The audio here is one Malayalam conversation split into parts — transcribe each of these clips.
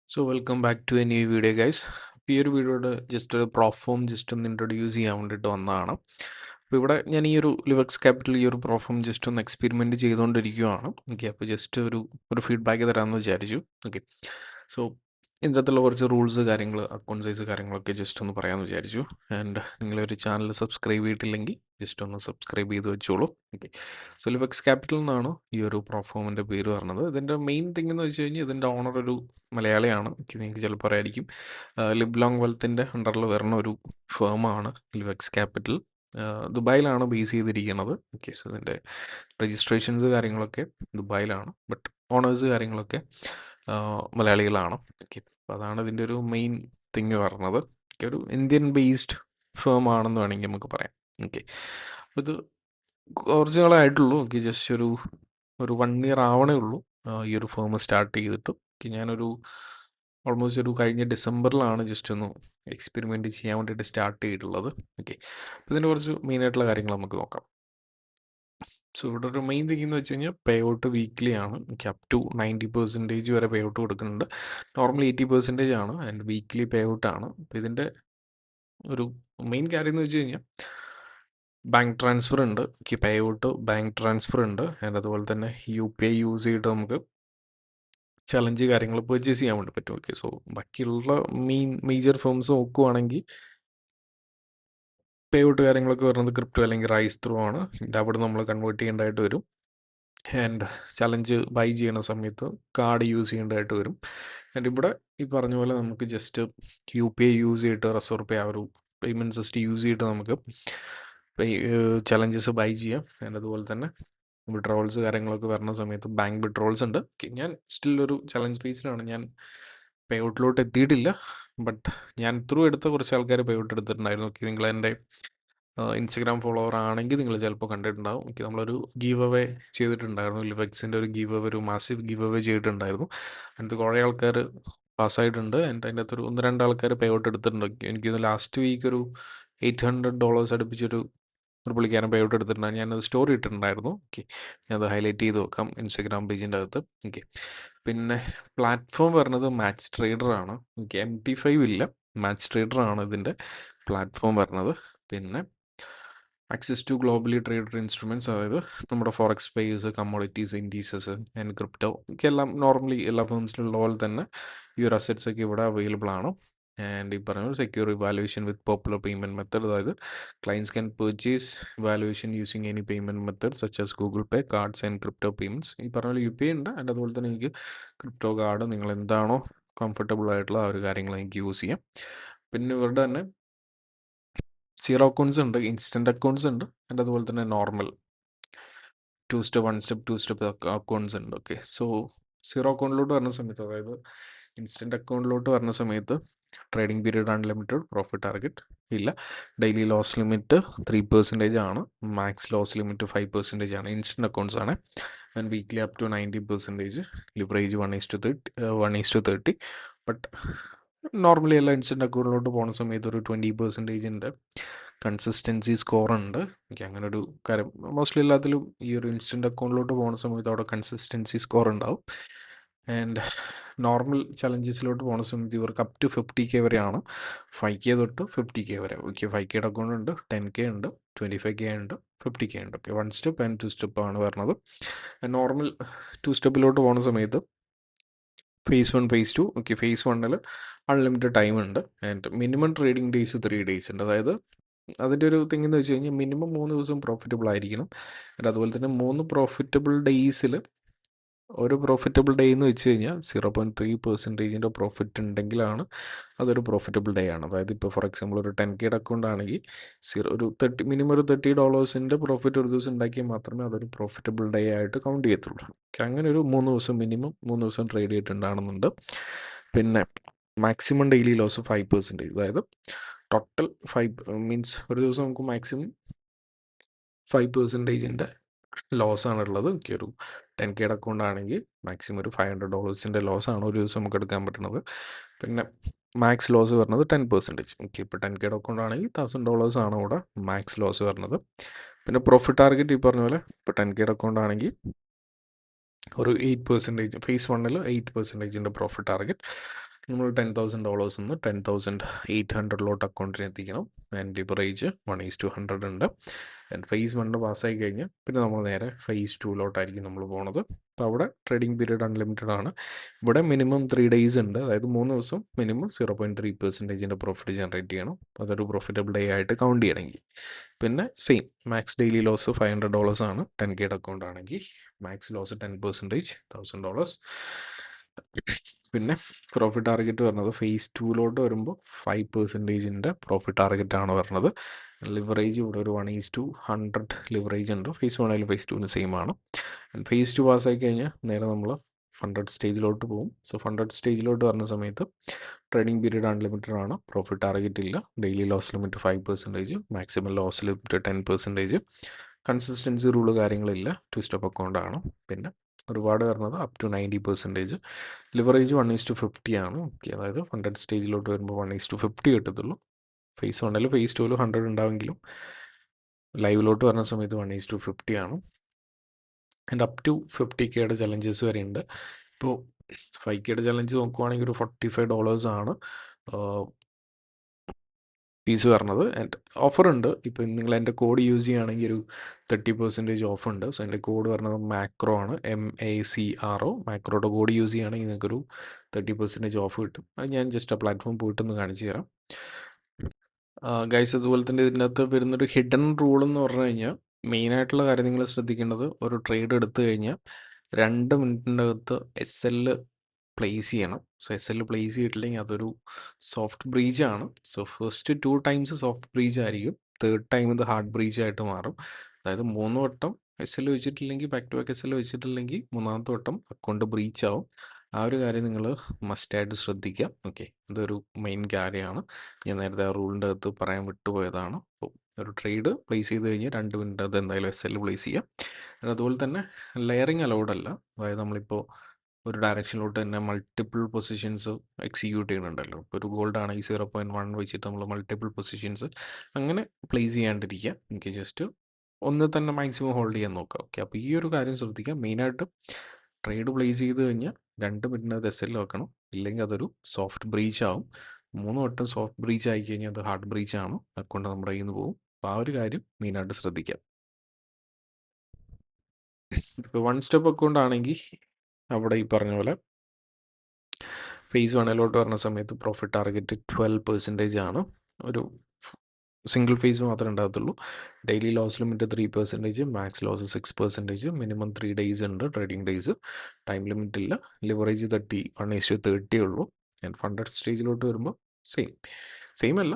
So welcome back to a new video guys. അപ്പോൾ ഈ ഒരു വീഡിയോയുടെ ജസ്റ്റ് ഒരു പ്രോഫോം ജസ്റ്റ് ഒന്ന് ഇൻട്രൊഡ്യൂസ് ചെയ്യാൻ വേണ്ടിയിട്ട് വന്നതാണ്. അപ്പോൾ ഇവിടെ ഞാൻ ഈ ഒരു ലിവക്സ് ക്യാപിറ്റൽ ഈ ഒരു പ്രോഫോം ജസ്റ്റ് ഒന്ന് എക്സ്പെരിമെൻറ്റ് ചെയ്തുകൊണ്ടിരിക്കുകയാണ്. ഓക്കെ, അപ്പോൾ ജസ്റ്റ് ഒരു ഫീഡ്ബാക്ക് തരാമെന്ന് വിചാരിച്ചു. ഓക്കെ, സോ ഇതിൻ്റെ അകത്തുള്ള കുറച്ച് റൂൾസ് കാര്യങ്ങൾ അക്കൗണ്ട് സൈസ് കാര്യങ്ങളൊക്കെ ജസ്റ്റ് ഒന്ന് പറയാമെന്ന് വിചാരിച്ചു. ആൻഡ് നിങ്ങളൊരു ചാനൽ സബ്സ്ക്രൈബ് ചെയ്തിട്ടില്ലെങ്കിൽ ജസ്റ്റ് ഒന്ന് സബ്സ്ക്രൈബ് ചെയ്ത് വെച്ചോളൂ. ഓക്കെ, സോ ലിവക്സ് ക്യാപിറ്റൽ എന്നാണ് ഈ ഒരു പ്രോഫോമിൻ്റെ പേര് പറഞ്ഞത്. ഇതിൻ്റെ മെയിൻ തിങ് എന്ന് വെച്ച് കഴിഞ്ഞാൽ ഇതിൻ്റെ ഓണർ ഒരു മലയാളിയാണ്. നിങ്ങൾക്ക് ചിലപ്പോൾ അറിയായിരിക്കും. ലിബ് ലോങ് വെൽത്തിൻ്റെ അണ്ടറിൽ വരുന്ന ഒരു ഫേമാണ് ലിവക്സ് ക്യാപിറ്റൽ. ദുബായിലാണ് ബേസ് ചെയ്തിരിക്കുന്നത്. ഓക്കെ, സോ ഇതിൻ്റെ രജിസ്ട്രേഷൻസ് കാര്യങ്ങളൊക്കെ ദുബായിലാണ്, ബട്ട് ഓണേഴ്സ് കാര്യങ്ങളൊക്കെ മലയാളികളാണ്. ഓക്കെ, അപ്പോൾ അതാണ് ഇതിൻ്റെ ഒരു മെയിൻ തിങ് പറഞ്ഞത്. ഒരു ഇന്ത്യൻ ബേസ്ഡ് ഫേം ആണെന്ന് വേണമെങ്കിൽ നമുക്ക് പറയാം. ഓക്കെ, അപ്പോൾ ഇത് കുറച്ച് നാളായിട്ടുള്ളൂ. ഓക്കെ, ജസ്റ്റ് ഒരു 1 ഇയർ ആവണേ ഉള്ളൂ ഈ ഒരു ഫേം സ്റ്റാർട്ട് ചെയ്തിട്ട്. ഓക്കെ, ഞാനൊരു ഓൾമോസ്റ്റ് ഒരു കഴിഞ്ഞ ഡിസംബറിലാണ് ജസ്റ്റ് ഒന്ന് എക്സ്പെരിമെൻറ്റ് ചെയ്യാൻ വേണ്ടിയിട്ട് സ്റ്റാർട്ട് ചെയ്തിട്ടുള്ളത്. ഓക്കെ, അപ്പോൾ ഇതിൻ്റെ കുറച്ച് മെയിനായിട്ടുള്ള കാര്യങ്ങൾ നമുക്ക് നോക്കാം. സോ ഇവിടെ ഒരു മെയിൻ തിങ് എന്ന് വെച്ച് കഴിഞ്ഞാൽ പേ ഔട്ട് വീക്ക്ലി ആണ്. അപ് ടു 90% വരെ പേ ഔട്ട് കൊടുക്കുന്നുണ്ട്. നോർമലി 80% ആണ് ആൻഡ് വീക്ക്ലി പേ ഔട്ടാണ്. അപ്പോൾ ഇതിൻ്റെ ഒരു മെയിൻ കാര്യം എന്ന് വെച്ച് കഴിഞ്ഞാൽ ബാങ്ക് ട്രാൻസ്ഫർ ഉണ്ട്. പേ ഔട്ട് ബാങ്ക് ട്രാൻസ്ഫർ ഉണ്ട്. ആൻഡ് അതുപോലെ തന്നെ UPI യൂസ് ചെയ്തിട്ട് നമുക്ക് ചലഞ്ച് കാര്യങ്ങൾ പർച്ചേസ് ചെയ്യാൻ വേണ്ടി പറ്റും. ഓക്കെ, സോ ബാക്കിയുള്ള മേജർ ഫേംസ് നോക്കുവാണെങ്കിൽ പേ ഔട്ട് കാര്യങ്ങളൊക്കെ വരുന്നത് ക്രിപ്റ്റോ അല്ലെങ്കിൽ റൈസ് ത്രൂ ആണ്. അവിടെ നമ്മൾ കൺവേർട്ട് ചെയ്യേണ്ടതായിട്ട് വരും. ആൻഡ് ചലഞ്ച് ബൈ ചെയ്യുന്ന സമയത്ത് കാർഡ് യൂസ് ചെയ്യേണ്ടതായിട്ട് വരും. ആൻഡ് ഇവിടെ ഈ പറഞ്ഞ പോലെ നമുക്ക് ജസ്റ്റ് UPI യൂസ് ചെയ്തിട്ട് റിസർവ് പേ ആ ഒരു പേയ്മെൻറ്റ് സിസ്റ്റം യൂസ് ചെയ്തിട്ട് നമുക്ക് ചലഞ്ചസ് ബൈ ചെയ്യാം. ആൻഡ് അതുപോലെ തന്നെ വിഡ്രോവൽസ് കാര്യങ്ങളൊക്കെ വരുന്ന സമയത്ത് ബാങ്ക് വിഡ്രോവൽസ് ഉണ്ട്. ഞാൻ സ്റ്റിൽ ഒരു ചലഞ്ച് ഫേസിലാണ്. ഞാൻ പേ ഔട്ടിലോട്ട് എത്തിയിട്ടില്ല, ബട്ട് ഞാൻ ത്രൂ എടുത്ത കുറച്ച് ആൾക്കാർ പേ ഔട്ട് എടുത്തിട്ടുണ്ടായിരുന്നു. ഓക്കെ, നിങ്ങൾ എൻ്റെ ഇൻസ്റ്റഗ്രാം ഫോളോവർ ആണെങ്കിൽ നിങ്ങൾ ചിലപ്പോൾ കണ്ടിട്ടുണ്ടാവും. ഓക്കെ, നമ്മളൊരു ഗീവ് അവേ ചെയ്തിട്ടുണ്ടായിരുന്നു. ലിവക്സിൻ്റെ ഒരു ഗീവ് അവേ, ഒരു മാസീവ് ഗീവ് അവേ ചെയ്തിട്ടുണ്ടായിരുന്നു. അതിനകത്ത് കുറേ ആൾക്കാർ പാസ്സായിട്ടുണ്ട്. അതിൻ്റെ അകത്തൊരു 1-2 ആൾക്കാർ പേ ഔട്ട് എടുത്തിട്ടുണ്ട്. എനിക്കൊന്ന് ലാസ്റ്റ് വീക്ക് ഒരു $800 അടുപ്പിച്ചൊരു പുള്ളിക്കാരൻ പേ ഔട്ട് എടുത്തിട്ടുണ്ടായിരുന്നു. ഞാനത് സ്റ്റോറി ഇട്ടിട്ടുണ്ടായിരുന്നു. ഓക്കെ, ഞാനത് ഹൈലൈറ്റ് ചെയ്ത് വെക്കാം ഇൻസ്റ്റഗ്രാം പേജിൻ്റെ അകത്ത്. ഓക്കെ, പിന്നെ പ്ലാറ്റ്ഫോം വരുന്നത് മാച്ച് ട്രേഡർ ആണ്. ഓക്കെ, MT5 ഇല്ല, മാച്ച് ട്രേഡർ ആണ് ഇതിൻ്റെ പ്ലാറ്റ്ഫോം വരുന്നത്. പിന്നെ access to globally traded instruments, അതായത് നമ്മുടെ forex pairs, commodities, indices and crypto ഒക്കെ എല്ലാം നോർമലി എല്ലാ ഫേംസിലുള്ള പോലെ തന്നെ ഈ ഒരു അസറ്റ്സ് ഒക്കെ ഇവിടെ അവൈലബിൾ ആണ്. ആൻഡ് ഈ പറഞ്ഞ secure evaluation with popular payment method, അതായത് clients can purchase evaluation using any payment method such as Google Pay, cards and crypto payments. ഈ പറഞ്ഞ പോലെ UPI ഉണ്ട്. ആൻഡ് അതുപോലെ തന്നെ എനിക്ക് ക്രിപ്റ്റോ കാർഡ് നിങ്ങൾ എന്താണോ കംഫർട്ടബിൾ ആയിട്ടുള്ള ആ ഒരു കാര്യങ്ങൾ എനിക്ക് യൂസ് ചെയ്യാം. പിന്നെ ഇവരുടെ തന്നെ സീറോ അക്കൗണ്ട്സ് ഉണ്ട്, ഇൻസ്റ്റൻറ്റ് അക്കൗണ്ട്സ് ഉണ്ട്, ആൻഡ് അതുപോലെ തന്നെ normal 2 step, 1 step, 2 step accounts ഉണ്ട്. ഓക്കെ, സോ സീറോ അക്കൗണ്ടിലോട്ട് വരുന്ന സമയത്ത്, അതായത് ഇൻസ്റ്റൻറ്റ് അക്കൗണ്ടിലോട്ട് വരുന്ന സമയത്ത് trading period unlimited, profit target ഇല്ല, ഡെയിലി ലോസ് ലിമിറ്റ് 3% ആണ്, മാക്സ് ലോസ് ലിമിറ്റ് 5% ആണ്. ഇൻസ്റ്റൻറ്റ് അക്കൗണ്ട്സ് ആണ്. And weekly up to 90%, leverage 1:30. But normally എല്ലാ ഇൻസ്റ്റൻറ്റ് അക്കൗണ്ടിലോട്ട് പോകുന്ന സമയത്ത് ഒരു 20%-ൻ്റെ കൺസിസ്റ്റൻസി സ്കോർ ഉണ്ട്. എനിക്ക് അങ്ങനെ ഒരു കാര്യം മോസ്റ്റ്ലി എല്ലാത്തിലും ഈ ഒരു ഇൻസ്റ്റൻറ്റ് അക്കൗണ്ടിലോട്ട് പോകുന്ന സമയത്ത് അവിടെ കൺസിസ്റ്റൻസി സ്കോർ ഉണ്ടാവും. ആൻഡ് നോർമൽ ചലഞ്ചസിലോട്ട് പോകുന്ന സമയത്ത് ഇവർക്ക് അപ് ടു 50K വരെയാണ്. 5K തൊട്ട് 50K വരെ. ഓക്കെ, 5Kയുടെ അക്കൗണ്ട് ഉണ്ട്, 10K ഉണ്ട്, 25K ഉണ്ട്, 50K ഉണ്ട്. ഓക്കെ, 1 സ്റ്റെപ്പ് ആൻഡ് 2 സ്റ്റെപ്പ് ആണ് വരുന്നത്. നോർമൽ 2 സ്റ്റെപ്പിലോട്ട് പോകുന്ന സമയത്ത് ഫേസ് 1, ഫേസ് 2. ഓക്കെ, ഫേസ് 1-ൽ അൺലിമിറ്റഡ് ടൈം ഉണ്ട്. And minimum trading days 3 days ഉണ്ട്. അതായത് അതിൻ്റെ ഒരു തിങ് എന്ന് വെച്ച് കഴിഞ്ഞാൽ മിനിമം 3 ദിവസം പ്രോഫിറ്റബിൾ ആയിരിക്കണം. ആൻഡ് അതുപോലെ തന്നെ 3 പ്രോഫിറ്റബിൾ ഡേയ്സിൽ ഒരു പ്രോഫിറ്റബിൾ ഡേ എന്ന് വെച്ച് കഴിഞ്ഞാൽ 0.3%-ൻ്റെ പ്രോഫിറ്റ് ഉണ്ടെങ്കിലാണ് അതൊരു പ്രോഫിറ്റബിൾ ഡേ ആണ്. അതായത് ഇപ്പോൾ ഫോർ എക്സാമ്പിൾ ഒരു 10Kയുടെ അക്കൗണ്ട് ആണെങ്കിൽ മിനിമം ഒരു $30 പ്രോഫിറ്റ് ഒരു ദിവസം ഉണ്ടാക്കിയാൽ മാത്രമേ അതൊരു പ്രോഫിറ്റബിൾ ഡേ ആയിട്ട് കൗണ്ട് ചെയ്യത്തുള്ളൂ. അങ്ങനെ ഒരു 3 ദിവസം മിനിമം 3 ദിവസം ട്രേഡ് ചെയ്തിട്ടുണ്ടാകുന്നുണ്ട്. പിന്നെ മാക്സിമം ഡെയിലി ലോസ് 5%, അതായത് ടോട്ടൽ 5 മീൻസ് ഒരു ദിവസം നമുക്ക് മാക്സിമം 5%-ൻ്റെ ലോസാണുള്ളത്. ഒരു 10Kയുടെ അക്കൗണ്ട് ആണെങ്കിൽ മാക്സിമം ഒരു $500-ൻ്റെ ലോസാണ് ഒരു ദിവസം നമുക്ക് എടുക്കാൻ പറ്റുന്നത്. പിന്നെ മാക്സ് ലോസ് വരുന്നത് 10%. ഓക്കെ, ഇപ്പോൾ 10Kയുടെ അക്കൗണ്ട് ആണെങ്കിൽ $1000 ആണ് ഇവിടെ മാക്സ് ലോസ് വരുന്നത്. പിന്നെ പ്രോഫിറ്റ് ടാർഗറ്റ് ഈ പറഞ്ഞ പോലെ ഇപ്പോൾ 10Kയുടെ അക്കൗണ്ട് ആണെങ്കിൽ ഒരു 8%, ഫേസ് 1-ൽ 8%-ൻ്റെ പ്രോഫിറ്റ് ടാർഗറ്റ്. നമ്മൾ $10,000 $10,800 അക്കൗണ്ടിന് എത്തിക്കണം. ആൻഡ് ലിവറേജ് 1:100 ഉണ്ട്. ആൻഡ് ഫേസ് 1 പാസ്സായി കഴിഞ്ഞാൽ പിന്നെ നമ്മൾ നേരെ ഫേസ് 2 നമ്മൾ പോണത്. അപ്പോൾ അവിടെ ട്രേഡിംഗ് പീരീഡ് അൺലിമിറ്റഡ് ആണ്. ഇവിടെ മിനിമം 3 ഡേയ്സ് ഉണ്ട്. അതായത് 3 ദിവസം മിനിമം 0.3% പ്രോഫിറ്റ് ജനറേറ്റ് ചെയ്യണം. അതൊരു പ്രോഫിറ്റബിൾ ഡേ ആയിട്ട് കൗണ്ട് ചെയ്യണമെങ്കിൽ. പിന്നെ സെയിം മാക്സ് ഡെയിലി ലോസ് $500 ആണ്. 10K അക്കൗണ്ട് ആണെങ്കിൽ മാക്സ് ലോസ് 10%, $1,000. പിന്നെ പ്രോഫിറ്റ് ടാർഗറ്റ് വരുന്നത് ഫേസ് 2 വരുമ്പോൾ 5%-ൻ്റെ പ്രോഫിറ്റ് ടാർഗറ്റാണ് വരുന്നത്. ലിവറേജ് ഇവിടെ ഒരു 1:100 ലിവറേജ് ഉണ്ട്. ഫേസ് 1 ഫേസ് 2 സെയിം ആണ്. ഫേസ് 2 പാസ്സായി കഴിഞ്ഞാൽ നേരെ നമ്മൾ ഫണ്ടഡ് സ്റ്റേജിലോട്ട് പോകും. സോ ഫണ്ടഡ് സ്റ്റേജിലോട്ട് വരുന്ന സമയത്ത് ട്രേഡിംഗ് പീരീഡ് അൺലിമിറ്റഡ് ആണ്. പ്രോഫിറ്റ് ടാർഗറ്റ് ഇല്ല. Daily loss limit 5%, maximum loss limit 10%. Consistency rule കാര്യങ്ങളില്ല. 2 സ്റ്റെപ്പ് അക്കൗണ്ട് ആണ്. പിന്നെ റിവാർഡ് വരുന്നത് അപ് ടു 90%. ലിവറേജ് 1:50 ആണ്. ഓക്കെ, അതായത് ഫണ്ടഡ് സ്റ്റേജിലോട്ട് വരുമ്പോൾ 1:50 കിട്ടത്തുള്ളൂ. ഫേസ് 1 ഫേസ് 2 100 ഉണ്ടാവെങ്കിലും ലൈവിലോട്ട് വരുന്ന സമയത്ത് 1:50 ആണ്. ആൻഡ് അപ് ടു 50Kയുടെ ചലഞ്ചസ് വരെ ഉണ്ട്. ഇപ്പോൾ 5Kയുടെ ചലഞ്ച് നോക്കുവാണെങ്കിൽ ഒരു $45 ആണ് ഫീസ് വരുന്നത്. ആൻഡ് ഓഫർ ഉണ്ട്. ഇപ്പം നിങ്ങൾ എൻ്റെ കോഡ് യൂസ് ചെയ്യുകയാണെങ്കിൽ ഒരു 30% ഓഫ് ഉണ്ട്. സോ എൻ്റെ കോഡ് വരുന്നത് മാക്രോ ആണ്, MACRO. മാക്രോയുടെ കോഡ് യൂസ് ചെയ്യുകയാണെങ്കിൽ നിങ്ങൾക്കൊരു 30% ഓഫ് കിട്ടും. അത് ഞാൻ ജസ്റ്റ് ആ പ്ലാറ്റ്ഫോം പോയിട്ടൊന്ന് കാണിച്ചു തരാം. ഗൈസ്, അതുപോലെ തന്നെ ഇതിൻ്റെ അകത്ത് വരുന്നൊരു ഹിഡൻ റൂൾ എന്ന് പറഞ്ഞു കഴിഞ്ഞാൽ മെയിനായിട്ടുള്ള കാര്യം നിങ്ങൾ ശ്രദ്ധിക്കേണ്ടത്, ഒരു ട്രേഡ് എടുത്തു കഴിഞ്ഞാൽ 2 മിനിറ്റിൻ്റെ അകത്ത് SL പ്ലേസ് ചെയ്യണം. സോ SL പ്ലേസ് ചെയ്തിട്ടില്ലെങ്കിൽ അതൊരു സോഫ്റ്റ് ബ്രീച്ച് ആണ്. So first 2 times soft breach ആയിരിക്കും. തേർഡ് ടൈം ഇത് ഹാർഡ് ബ്രീച്ച് ആയിട്ട് മാറും. അതായത് 3 വട്ടം SL വെച്ചിട്ടില്ലെങ്കിൽ, ബാക്ക് ടു ബാക്ക് SL വെച്ചിട്ടില്ലെങ്കിൽ 3-ാമത്തെ വട്ടം അക്കൗണ്ട് ബ്രീച്ച് ആവും. ആ ഒരു കാര്യം നിങ്ങൾ മസ്റ്റായിട്ട് ശ്രദ്ധിക്കാം. ഓക്കെ, ഇതൊരു മെയിൻ കാര്യമാണ്. ഞാൻ നേരത്തെ ആ റൂളിൻ്റെ അകത്ത് പറയാൻ വിട്ടുപോയതാണ്. അപ്പോൾ ഒരു ട്രേഡ് പ്ലേസ് ചെയ്ത് കഴിഞ്ഞാൽ 2 മിനിറ്റ് അത് എന്തായാലും SL പ്ലേസ് ചെയ്യാം. അതുപോലെ തന്നെ ലെയറിങ് അലൗഡ് അല്ല. അതായത് നമ്മളിപ്പോൾ ഒരു ഡയറക്ഷനിലോട്ട് തന്നെ മൾട്ടിപ്പിൾ പൊസിഷൻസ് എക്സിക്യൂട്ട് ചെയ്യുന്നുണ്ടല്ലോ. ഇപ്പോൾ ഒരു ഗോൾഡ് ആണെങ്കിൽ 0.1 വെച്ചിട്ട് നമ്മൾ മൾട്ടിപ്പിൾ പൊസിഷൻസ് അങ്ങനെ പ്ലേസ് ചെയ്യാണ്ടിരിക്കുക. എനിക്ക് ജസ്റ്റ് ഒന്ന് തന്നെ മാക്സിമം ഹോൾഡ് ചെയ്യാൻ നോക്കാം. ഓക്കെ, അപ്പോൾ ഈ ഒരു കാര്യം ശ്രദ്ധിക്കാം. മെയിനായിട്ട് ട്രേഡ് പ്ലേസ് ചെയ്ത് കഴിഞ്ഞാൽ 2 മിനിറ്റിനകത്ത് SL വെക്കണം. ഇല്ലെങ്കിൽ അതൊരു സോഫ്റ്റ് ബ്രീച്ച് ആവും. 3 വട്ടം സോഫ്റ്റ് ബ്രീച്ച് ആയി കഴിഞ്ഞാൽ അത് ഹാർഡ് ബ്രീച്ച് ആണ്. അക്കൗണ്ട് നമ്മുടെ കയ്യിൽ നിന്ന് പോകും. അപ്പോൾ ആ ഒരു കാര്യം മെയിനായിട്ട് ശ്രദ്ധിക്കാം. ഇപ്പോൾ 1 സ്റ്റെപ്പ് അക്കൗണ്ട് ആണെങ്കിൽ അവിടെ ഈ പറഞ്ഞ പോലെ ഫേസ് 1 വരുന്ന സമയത്ത് പ്രോഫിറ്റ് ടാർഗറ്റ് 12% ആണ്. ഒരു സിംഗിൾ ഫേസ് മാത്രമേ ഉണ്ടാകത്തുള്ളൂ. Daily loss limit 3%, max loss 6%, minimum 3 days ഉണ്ട് ട്രേഡിംഗ് ഡേയ്സ്. ടൈം ലിമിറ്റ് ഇല്ല. ലിവറേജ് 1:30 ഉള്ളൂ. ആൻഡ് ഫണ്ടഡ് സ്റ്റേജിലോട്ട് വരുമ്പോൾ സെയിം അല്ല,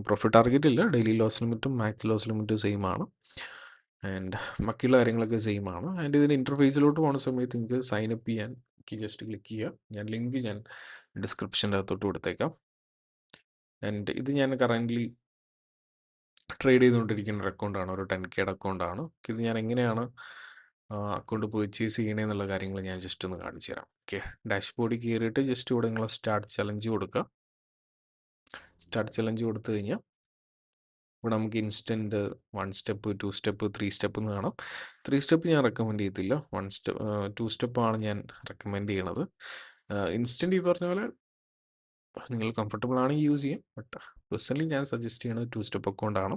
പ്രോഫിറ്റ് ടാർഗറ്റ് ഇല്ല. ഡെയിലി ലോസ് ലിമിറ്റും മാക്സ് ലോസ് ലിമിറ്റും സെയിം ആണ്. ആൻഡ് ബാക്കിയുള്ള കാര്യങ്ങളൊക്കെ സെയിം ആണ്. ആൻഡ് ഇതിൻ്റെ ഇൻ്റർഫേസിലോട്ട് പോകുന്ന സമയത്ത് നിങ്ങൾക്ക് സൈൻ അപ്പ് ചെയ്യാൻ ജസ്റ്റ് ക്ലിക്ക് ചെയ്യുക. ഞാൻ ലിങ്ക് ഡിസ്ക്രിപ്ഷൻ്റെ അകത്തോട്ട് കൊടുത്തേക്കാം. ആൻഡ് ഇത് ഞാൻ കറൻ്റ്ലി ട്രേഡ് ചെയ്തുകൊണ്ടിരിക്കുന്ന ഒരു അക്കൗണ്ടാണ്. ഒരു 10Kയുടെ അക്കൗണ്ടാണ്. ഇത് ഞാൻ എങ്ങനെയാണ് അക്കൗണ്ട് പർച്ചേസ് ചെയ്യണമെന്നുള്ള കാര്യങ്ങൾ ഞാൻ ജസ്റ്റ് ഒന്ന് കാണിച്ചു തരാം. ഓക്കെ, ഡാഷ്ബോർഡിൽ കയറിയിട്ട് ജസ്റ്റ് ഇവിടെ നിങ്ങൾ സ്റ്റാർട്ട് ചലഞ്ച് കൊടുക്കുക. സ്റ്റാർട്ട് ചലഞ്ച് കൊടുത്തു കഴിഞ്ഞാൽ ഇവിടെ നമുക്ക് ഇൻസ്റ്റൻറ്റ് 1 സ്റ്റെപ്പ്, 2 സ്റ്റെപ്പ്, 3 സ്റ്റെപ്പ് എന്ന് കാണാം. 3 സ്റ്റെപ്പ് ഞാൻ റെക്കമെൻഡ് ചെയ്യത്തില്ല. 2 സ്റ്റെപ്പാണ് ഞാൻ റെക്കമെൻഡ് ചെയ്യണത്. ഇൻസ്റ്റൻറ്റ് ഈ പറഞ്ഞ പോലെ നിങ്ങൾ കംഫർട്ടബിൾ ആണെങ്കിൽ യൂസ് ചെയ്യാം. ബട്ട് പേഴ്സണലി ഞാൻ സജസ്റ്റ് ചെയ്യണത് 2 സ്റ്റെപ്പ് അക്കൗണ്ടാണ്.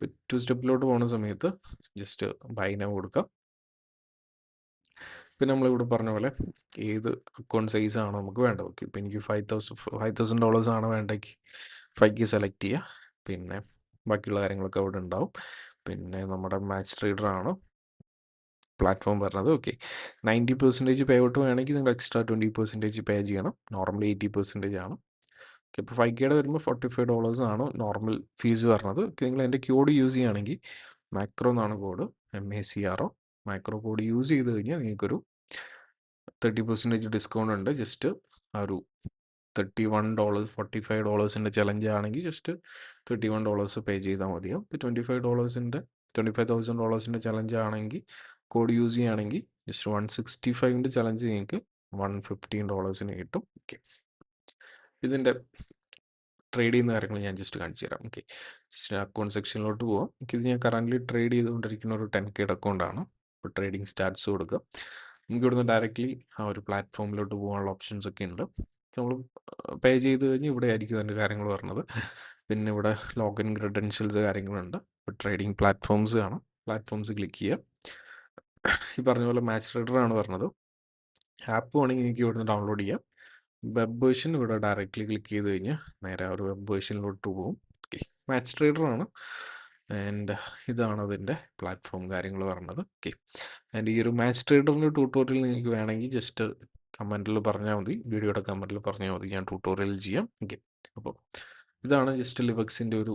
2 സ്റ്റെപ്പിലോട്ട് പോകുന്ന സമയത്ത് ജസ്റ്റ് ബൈ നൗ കൊടുക്കാം. പിന്നെ നമ്മളിവിടെ പറഞ്ഞ പോലെ ഏത് അക്കൗണ്ട് സൈസാണോ നമുക്ക് വേണ്ടത്. ഓക്കെ, ഇപ്പോൾ എനിക്ക് $5,000 ആണ് വേണ്ടെങ്കിൽ 5K സെലക്ട് ചെയ്യുക. പിന്നെ ബാക്കിയുള്ള കാര്യങ്ങളൊക്കെ അവിടെ ഉണ്ടാവും. പിന്നെ നമ്മുടെ മാച്ച് ട്രേഡറാണ് പ്ലാറ്റ്ഫോം പറഞ്ഞത്. ഓക്കെ, 90% പേ ഔട്ട് വേണമെങ്കിൽ നിങ്ങൾ എക്സ്ട്രാ 20% പേ ചെയ്യണം. നോർമലി 80% ആണ്. ഓക്കെ, ഇപ്പോൾ 5Kയുടെ വരുമ്പോൾ $45 ആണ് നോർമൽ ഫീസ് പറഞ്ഞത്. നിങ്ങൾ എൻ്റെ കോഡ് യൂസ് ചെയ്യുകയാണെങ്കിൽ മാക്രോ എന്നാണ് code, MACRO. Macro code use ചെയ്ത് കഴിഞ്ഞാൽ നിങ്ങൾക്കൊരു 30% ഡിസ്കൗണ്ട് ഉണ്ട്. ജസ്റ്റ് ആ ഒരു $31, $45 ചലഞ്ച് ആണെങ്കിൽ ജസ്റ്റ് $31 പേ ചെയ്താൽ മതിയാവും. ഇപ്പോൾ $25,000 ചലഞ്ച് ആണെങ്കിൽ കോഡ് യൂസ് ചെയ്യുകയാണെങ്കിൽ ജസ്റ്റ് 165 ചലഞ്ച് നിങ്ങൾക്ക് $115 കിട്ടും. ഓക്കെ, ഇതിൻ്റെ ട്രേഡ് ചെയ്യുന്ന കാര്യങ്ങൾ ഞാൻ ജസ്റ്റ് കാണിച്ചു തരാം. ഓക്കെ, ജസ്റ്റ് അക്കൗണ്ട് സെക്ഷനിലോട്ട് പോകാം. ഇത് ഞാൻ കറൻ്റ്ലി ട്രേഡ് ചെയ്തുകൊണ്ടിരിക്കുന്ന ഒരു 10Kയുടെ അക്കൗണ്ടാണ്. ഇപ്പോൾ ട്രേഡിംഗ് സ്റ്റാറ്റ്സ് കൊടുക്കുക. നമുക്ക് ഇവിടുന്ന് ഡയറക്റ്റ്ലി ആ ഒരു പ്ലാറ്റ്ഫോമിലോട്ട് പോകാനുള്ള ഓപ്ഷൻസ് ഒക്കെ ഉണ്ട്. നമ്മൾ പേ ചെയ്ത് കഴിഞ്ഞ് ഇവിടെ ആയിരിക്കും അതിൻ്റെ കാര്യങ്ങൾ പറഞ്ഞത്. പിന്നെ ഇവിടെ ലോഗിൻ ക്രെഡൻഷ്യൽസ് കാര്യങ്ങളുണ്ട്. ഇപ്പോൾ ട്രേഡിംഗ് പ്ലാറ്റ്ഫോംസ് കാണാം. പ്ലാറ്റ്ഫോംസ് ക്ലിക്ക് ചെയ്യുക. ഈ പറഞ്ഞ പോലെ മാച്ച് റീഡറാണ് പറഞ്ഞത്. ആപ്പ് വേണമെങ്കിൽ എനിക്ക് ഇവിടുന്ന് ഡൗൺലോഡ് ചെയ്യാം. വെബ് വേർഷൻ ഇവിടെ ഡയറക്റ്റ്ലി ക്ലിക്ക് ചെയ്ത് കഴിഞ്ഞാൽ നേരെ ആ ഒരു വെബ് വേർഷനിലോട്ട് പോകും. Okay, match ട്രേഡറാണ്. ആൻഡ് ഇതാണ് അതിൻ്റെ പ്ലാറ്റ്ഫോം കാര്യങ്ങൾ പറഞ്ഞത്. ഓക്കെ, ആൻഡ് ഈ ഒരു മാച്ച് ട്രേഡറിൻ്റെ ട്യൂട്ടോറിയൽ നിങ്ങൾക്ക് വേണമെങ്കിൽ ജസ്റ്റ് കമൻറ്റിൽ പറഞ്ഞാൽ മതി, വീഡിയോയുടെ കമൻറ്റിൽ പറഞ്ഞാൽ മതി, ഞാൻ ട്യൂട്ടോറിയൽ ചെയ്യാം. ഓക്കെ, അപ്പോൾ ഇതാണ് ജസ്റ്റ് ലിവക്സിൻ്റെ ഒരു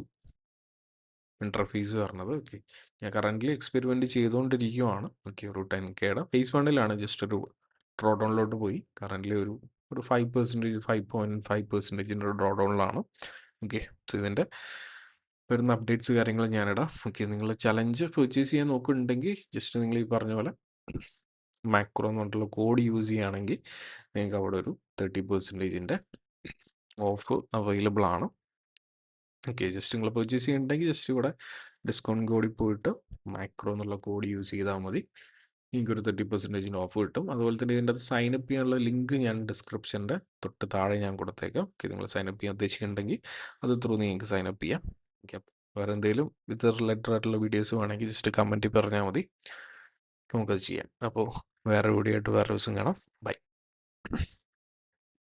ഇൻ്റർഫേസ് പറഞ്ഞത്. ഓക്കെ, ഞാൻ കറൻ്റ്ലി എക്സ്പെരിമെൻറ്റ് ചെയ്തുകൊണ്ടിരിക്കുവാണ്. ഓക്കെ, ഒരു 10K ഫേസ് 1 ജസ്റ്റ് ഒരു ഡ്രോ ഡൗണിലോട്ട് പോയി. കറൻ്റ്ലി ഒരു 5%, 5.5%ൻ്റെ ഡ്രോ ഡൗണിലാണ്. ഓക്കെ, സോ ഇതിൻ്റെ വരുന്ന അപ്ഡേറ്റ്സ് കാര്യങ്ങൾ ഞാനിടാം. ഓക്കെ, നിങ്ങൾ ചലഞ്ച് പർച്ചേസ് ചെയ്യാൻ നോക്കുന്നുണ്ടെങ്കിൽ ജസ്റ്റ് നിങ്ങൾ ഈ പറഞ്ഞ പോലെ മാക്രോ എന്ന് പറഞ്ഞിട്ടുള്ള കോഡ് യൂസ് ചെയ്യുകയാണെങ്കിൽ നിങ്ങൾക്ക് അവിടെ ഒരു 30%ൻ്റെ ഓഫ് അവൈലബിൾ ആണ്. ഓക്കെ, ജസ്റ്റ് നിങ്ങൾ പർച്ചേസ് ചെയ്യുന്നുണ്ടെങ്കിൽ ജസ്റ്റ് ഇവിടെ ഡിസ്കൗണ്ട് കോഡിൽ പോയിട്ട് മാക്രോ എന്നുള്ള കോഡ് യൂസ് ചെയ്താൽ മതി. നിങ്ങൾക്കൊരു 30% ഓഫ് കിട്ടും. അതുപോലെ തന്നെ ഇതിൻ്റെ അത് സൈനപ്പ് ചെയ്യാനുള്ള ലിങ്ക് ഞാൻ ഡിസ്ക്രിപ്ഷൻ്റെ തൊട്ട് താഴെ ഞാൻ കൊടുത്തേക്കാം. ഓക്കെ, നിങ്ങൾ സൈനപ്പ് ചെയ്യാൻ ഉദ്ദേശിക്കുന്നുണ്ടെങ്കിൽ അത് ത്രൂ നിങ്ങൾക്ക് സൈനപ്പ് ചെയ്യാം. ഓക്കെ, വേറെ എന്തെങ്കിലും ഇത് റിലേറ്റഡ് ആയിട്ടുള്ള വീഡിയോസ് വേണമെങ്കിൽ ജസ്റ്റ് കമൻറ്റിൽ പറഞ്ഞാൽ മതി, നമുക്കത് ചെയ്യാം. അപ്പോൾ വേറെ വീഡിയോ ആയിട്ട് വേറെ ദിവസം കാണാം. ബൈ.